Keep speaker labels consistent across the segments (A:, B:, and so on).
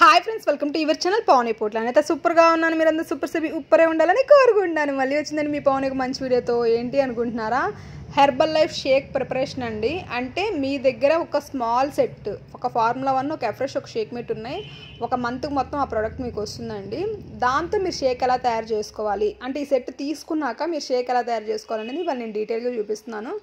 A: Hi friends, welcome to your channel Pawan Potla. అయితే సూపర్గా ఉన్నాను, మీరు అందరూ సూపర్ సేవి ఉప్పరే ఉండాలని కోరుకుంటున్నాను. మళ్ళీ వచ్చిందని మీ పవన్ ఒక మంచి వీడియోతో. ఏంటి అనుకుంటున్నారా? హెర్బల్ లైఫ్ షేక్ ప్రిపరేషన్ అండి. అంటే మీ దగ్గర ఒక స్మాల్ సెట్, ఒక ఫార్ములా 1, ఒక ఎఫ్రెష్, ఒక షేక్ మేట్ ఉన్నాయి. ఒక మంత్కి మొత్తం ఆ ప్రోడక్ట్ మీకు వస్తుందండి. దాంతో మీరు షేక్ ఎలా తయారు చేసుకోవాలి అంటే ఈ సెట్ తీసుకున్నాక మీరు షేక్ ఎలా తయారు చేసుకోవాలనేది ఇవాళ నేను డీటెయిల్గా చూపిస్తున్నాను.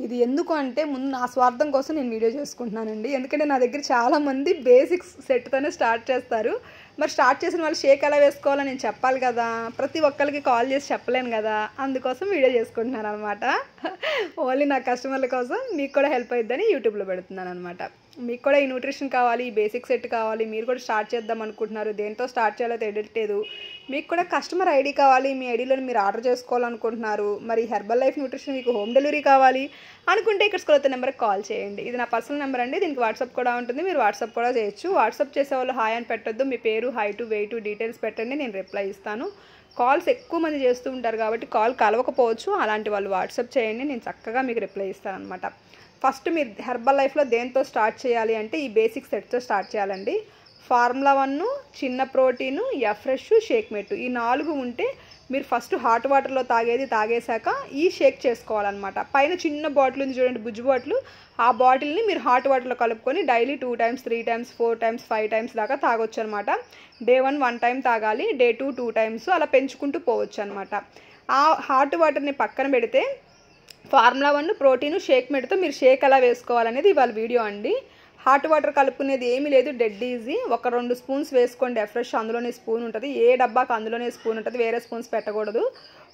A: ఇది ఎందుకు అంటే ముందు నా స్వార్థం కోసం నేను వీడియో చేసుకుంటున్నానండి. ఎందుకంటే నా దగ్గర చాలామంది బేసిక్స్ సెట్తోనే స్టార్ట్ చేస్తారు. మరి స్టార్ట్ చేసిన వాళ్ళు షేక్ ఎలా వేసుకోవాలో నేను చెప్పాలి కదా, ప్రతి ఒక్కరికి కాల్ చేసి చెప్పలేను కదా, అందుకోసం వీడియో చేసుకుంటున్నాను అనమాట. ఓన్లీ నా కస్టమర్ల కోసం, మీకు కూడా హెల్ప్ అవుతుందని యూట్యూబ్లో పెడుతున్నాను అనమాట. మీకు కూడా ఈ న్యూట్రిషన్ కావాలి, ఈ బేసిక్ సెట్ కావాలి, మీరు కూడా స్టార్ట్ చేద్దాం అనుకుంటున్నారు, దేంతో స్టార్ట్ చేయాలో తెలియట్లేదు, మీకు కూడా కస్టమర్ ఐడి కావాలి, మీ ఐడిలో మీరు ఆర్డర్ చేసుకోవాలనుకుంటున్నారు, మరి హెర్బల్ లైఫ్ న్యూట్రిషన్ మీకు హోమ్ డెలివరీ కావాలి అనుకుంటే ఇక్కడ స్క్రోల్ అవుతున్న నెంబర్కి కాల్ చేయండి. ఇది నా పర్సనల్ నెంబర్ అండి. దీనికి వాట్సాప్ కూడా ఉంటుంది, మీరు వాట్సాప్ కూడా చేయొచ్చు. వాట్సాప్ చేసే వాళ్ళు హాయ్ అని పెట్టొద్దు, మీ పేరు, హైటు, వెయిట్, డీటెయిల్స్ పెట్టండి, నేను రిప్లై ఇస్తాను. కాల్స్ ఎక్కువ మంది చేస్తూ ఉంటారు కాబట్టి కాల్ కలవకపోవచ్చు, అలాంటి వాళ్ళు వాట్సాప్ చేయండి, నేను చక్కగా మీకు రిప్లై ఇస్తాను అనమాట. ఫస్ట్ మీరు హెర్బల్ లైఫ్లో దేంతో స్టార్ట్ చేయాలి అంటే ఈ బేసిక్ సెట్తో స్టార్ట్ చేయాలండి. ఫార్ములా 1, చిన్న ప్రోటీను, ఎఫ్రెష్, షేక్ మేట్, ఈ 4 ఉంటే మీరు ఫస్ట్ హాట్ వాటర్లో తాగేశాక ఈ షేక్ చేసుకోవాలన్నమాట. పైన చిన్న బాటిల్ ఉంది చూడండి, బుజ్జు బాటిల్, ఆ బాటిల్ని మీరు హాట్ వాటర్లో కలుపుకొని daily 2 times, 3 times, 4 times, 5 times దాకా తాగొచ్చు అనమాట. డే 1 time తాగాలి, డే 2 times, అలా పెంచుకుంటూ పోవచ్చు అనమాట. ఆ హాట్ వాటర్ని పక్కన పెడితే ఫార్ములా 1, ప్రోటీను, షేక్ మేట్తో మీరు షేక్ ఎలా వేసుకోవాలనేది ఇవాళ వీడియో అండి. హాట్ వాటర్ కలుపుకునేది ఏమీ లేదు, డెడ్ ఈజీ. ఒక 2 స్పూన్స్ వేసుకోండి ఎఫ్రెష్, అందులోనే స్పూన్ ఉంటుంది, ఏ డబ్బాకి అందులోనే స్పూన్ ఉంటుంది, వేరే స్పూన్స్ పెట్టకూడదు.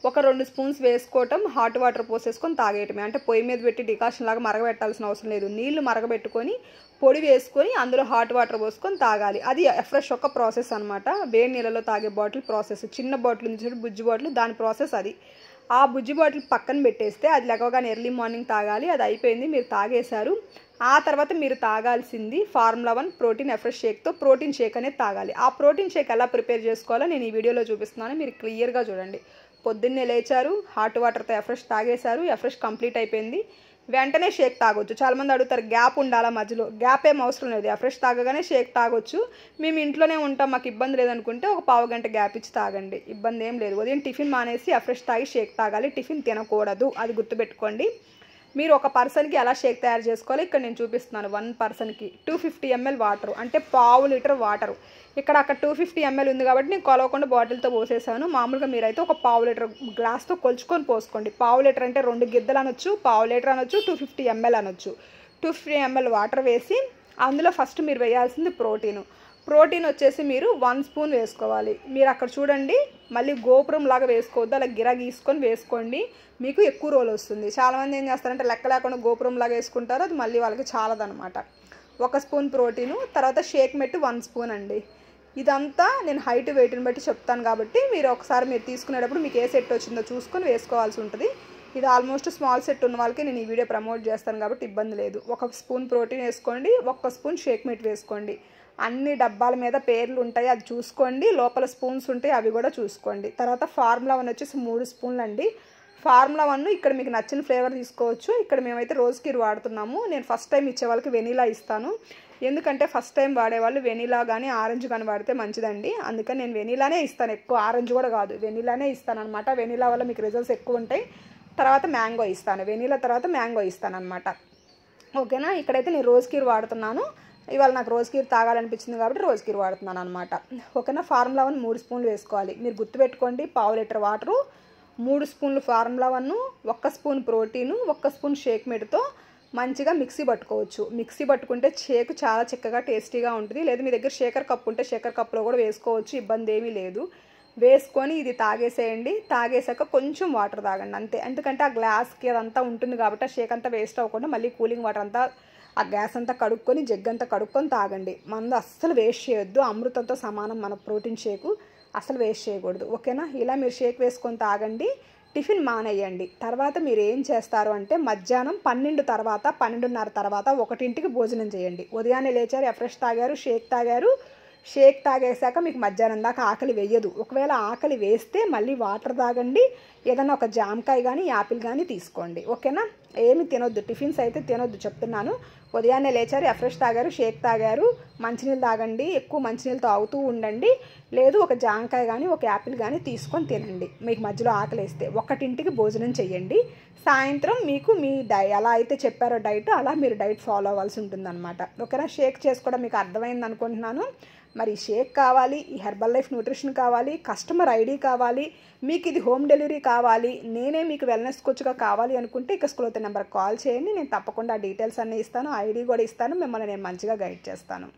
A: ఒక 2 స్పూన్స్ వేసుకోవటం, హాట్ వాటర్ పోసేసుకొని తాగేయటమే. అంటే పొయ్యి మీద పెట్టి డికాషన్ లాగా మరగబెట్టాల్సిన అవసరం లేదు, నీళ్లు మరగబెట్టుకొని పొడి వేసుకొని అందులో హాట్ వాటర్ పోసుకొని తాగాలి. అది ఎఫ్రెష్ ఒక ప్రాసెస్ అనమాట. వేడి నీళ్ళలో తాగే బాటిల్ ప్రాసెస్, చిన్న బాటిల్ ఉంది చూడండి బుజ్జి బాటిల్, దాని ప్రాసెస్ అది. ఆ బుజ్జి బాటిల్ పక్కన పెట్టేస్తే అది లెగవగానే ఎర్లీ మార్నింగ్ తాగాలి. అది అయిపోయింది, మీరు తాగేశారు. ఆ తర్వాత మీరు తాగాల్సింది ఫార్ములా 1, ప్రోటీన్, ఎఫ్రెష్ షేక్తో ప్రోటీన్ షేక్ అనేది తాగాలి. ఆ ప్రోటీన్ షేక్ ఎలా ప్రిపేర్ చేసుకోవాలో నేను ఈ వీడియోలో చూపిస్తున్నాను, మీరు క్లియర్గా చూడండి. పొద్దున్నే లేచారు, హాట్ వాటర్తో ఎఫ్రెష్ తాగేశారు, ఎఫ్రెష్ కంప్లీట్ అయిపోయింది, వెంటనే షేక్ తాగొచ్చు. చాలామంది అడుగుతారు గ్యాప్ ఉండాలా మధ్యలో, గ్యాప్ ఏం అవసరం లేదు, ఎఫ్రెష్ తాగగానే షేక్ తాగొచ్చు. మేము ఇంట్లోనే ఉంటాం, మాకు ఇబ్బంది లేదనుకుంటే ఒక పావు గంట గ్యాప్ ఇచ్చి తాగండి, ఇబ్బంది ఏం లేదు. ఉదయం టిఫిన్ మానేసి ఎఫ్రెష్ తాగి షేక్ తాగాలి, టిఫిన్ తినకూడదు, అది గుర్తుపెట్టుకోండి. మీరు ఒక పర్సన్కి ఎలా షేక్ తయారు చేసుకోవాలి ఇక్కడ నేను చూపిస్తున్నాను. 1 personకి 250 ml వాటర్, అంటే పావు లీటర్ వాటర్. ఇక్కడ అక్కడ 250 ml ఉంది కాబట్టి నేను కొలవకుండా బాటిల్తో పోసేసాను. మామూలుగా మీరైతే ఒక పావు లీటర్ గ్లాస్తో కొలుచుకొని పోసుకోండి. పావు లీటర్ అంటే 2 గిద్దలు అనొచ్చు, పావు లీటర్ అనొచ్చు, 250 ml అనొచ్చు. 250 ml వాటర్ వేసి అందులో ఫస్ట్ మీరు వేయాల్సింది ప్రోటీన్ వచ్చేసి మీరు 1 స్పూన్ వేసుకోవాలి. మీరు అక్కడ చూడండి, మళ్ళీ గోపురం లాగా వేసుకోవద్దు, అలా గిరా గీసుకొని వేసుకోండి, మీకు ఎక్కువ రోజులు వస్తుంది. చాలామంది ఏం చేస్తారంటే లెక్క లేకుండా గోపురం లాగా వేసుకుంటారు, అది మళ్ళీ వాళ్ళకి చాలదనమాట. 1 స్పూన్ ప్రోటీను, తర్వాత షేక్ మెట్టు 1 స్పూన్ అండి. ఇదంతా నేను హైట్ వెయిట్ని బట్టి చెప్తాను కాబట్టి మీరు ఒకసారి మీరు తీసుకునేటప్పుడు మీకు ఏ సెట్ వచ్చిందో చూసుకొని వేసుకోవాల్సి ఉంటుంది. ఇది ఆల్మోస్ట్ స్మాల్ సెట్ ఉన్న వాళ్ళకి నేను ఈ వీడియో ప్రమోట్ చేస్తాను కాబట్టి ఇబ్బంది లేదు. 1 స్పూన్ ప్రోటీన్ వేసుకోండి, 1 స్పూన్ షేక్ మెట్ వేసుకోండి. అన్ని డబ్బాల మీద పేర్లు ఉంటాయి, అది చూసుకోండి, లోపల స్పూన్స్ ఉంటాయి, అవి కూడా చూసుకోండి. తర్వాత ఫార్ములా 1 వచ్చేసి 3 స్పూన్లు అండి. ఫార్ములా 1 ఇక్కడ మీకు నచ్చిన ఫ్లేవర్ తీసుకోవచ్చు. ఇక్కడ మేమైతే రోజ్ కీర్ వాడుతున్నాము. నేను ఫస్ట్ టైం ఇచ్చే వాళ్ళకి వెనీలా ఇస్తాను, ఎందుకంటే ఫస్ట్ టైం వాడేవాళ్ళు వెనీలా కానీ ఆరెంజ్ కానీ వాడితే మంచిదండి. అందుకని నేను వెనీలానే ఇస్తాను, ఎక్కువ ఆరెంజ్ కూడా కాదు, వెనీలానే ఇస్తాను అనమాట. వెనీలా వల్ల మీకు రిజల్ట్స్ ఎక్కువ ఉంటాయి. తర్వాత మ్యాంగో ఇస్తాను, వెనీలా తర్వాత మ్యాంగో ఇస్తాను అనమాట. ఓకేనా? ఇక్కడైతే నేను రోజ్ కీర్ వాడుతున్నాను, ఇవాళ నాకు రోజ్ కీర్ తాగాలనిపించింది కాబట్టి రోజ్ కీర్ వాడుతున్నాను అనమాట. ఓకేనా? ఫార్ములా 1 3 స్పూన్లు వేసుకోవాలి. మీరు గుర్తుపెట్టుకోండి, పావు లీటర్ వాటరు, 3 స్పూన్లు formula 1, 1 spoon protein, 1 spoon shake మేట్తో మంచిగా మిక్సీ పట్టుకోవచ్చు. మిక్సీ పట్టుకుంటే షేక్ చాలా చిక్కగా టేస్టీగా ఉంటుంది. లేదా మీ దగ్గర షేకర్ కప్ ఉంటే షేకర్ కప్లో కూడా వేసుకోవచ్చు, ఇబ్బంది ఏమీ లేదు. వేసుకొని ఇది తాగేసేయండి. తాగేసాక కొంచెం వాటర్ తాగండి అంతే, ఎందుకంటే ఆ గ్లాస్కి అదంతా ఉంటుంది కాబట్టి ఆ షేక్ అంతా వేస్ట్ అవ్వకుండా మళ్ళీ కూలింగ్ వాటర్ అంతా ఆ గ్యాస్ అంతా కడుక్కొని జగ్గంతా కడుక్కొని తాగండి. మందు అస్సలు వేస్ట్ చేయొద్దు, అమృతంతో సమానం మన ప్రోటీన్ షేకు, అసలు వేస్ట్ చేయకూడదు. ఓకేనా? ఇలా మీరు షేక్ వేసుకొని తాగండి, టిఫిన్ మానేయండి. తర్వాత మీరు ఏం చేస్తారు అంటే మధ్యాహ్నం 12 తర్వాత, 12:30 తర్వాత 1ంటికి భోజనం చేయండి. ఉదయాన్నే లేచారు, ఎఫ్రెష్ తాగారు, షేక్ తాగేశాక మీకు మధ్యాహ్నం దాకా ఆకలి వేయదు. ఒకవేళ ఆకలి వేస్తే మళ్ళీ వాటర్ తాగండి, ఏదైనా ఒక జామకాయ కానీ యాపిల్ కానీ తీసుకోండి. ఓకేనా? ఏమి తినొద్దు, టిఫిన్స్ అయితే తినొద్దు చెప్తున్నాను. ఉదయాన్నే లేచారు, ఎఫ్రెష్ తాగారు, షేక్ తాగారు, మంచినీళ్ళు తాగండి, ఎక్కువ మంచినీళ్ళు తాగుతూ ఉండండి. లేదు ఒక జాంకాయ కానీ ఒక యాపిల్ కానీ తీసుకొని తినండి. మీకు మధ్యలో ఆకలేస్తే 1ంటికి భోజనం చెయ్యండి. సాయంత్రం మీకు మీ ఎలా అయితే చెప్పారో డైట్ అలా మీరు డైట్ ఫాలో అవ్వాల్సి ఉంటుందన్నమాట. ఓకేనా? షేక్ చేసుకోవడం మీకు అర్థమైంది అనుకుంటున్నాను. మరి షేక్ కావాలి, ఈ హెర్బల్ లైఫ్ న్యూట్రిషన్ కావాలి, కస్టమర్ ఐడి కావాలి, మీకు ఇది హోమ్ డెలివరీ కావాలి, నేనే మీకు వెల్నెస్ కోచ్గా కావాలి అనుకుంటే ఇక స్క్రోల్ అవుతున్న నెంబర్కి కాల్ చేయండి. నేను తప్పకుండా డీటెయిల్స్ అన్నీ ఇస్తాను, ఐడి కూడా ఇస్తాను. మిమ్మల్ని నేను మంచిగా గైడ్ చేస్తాను.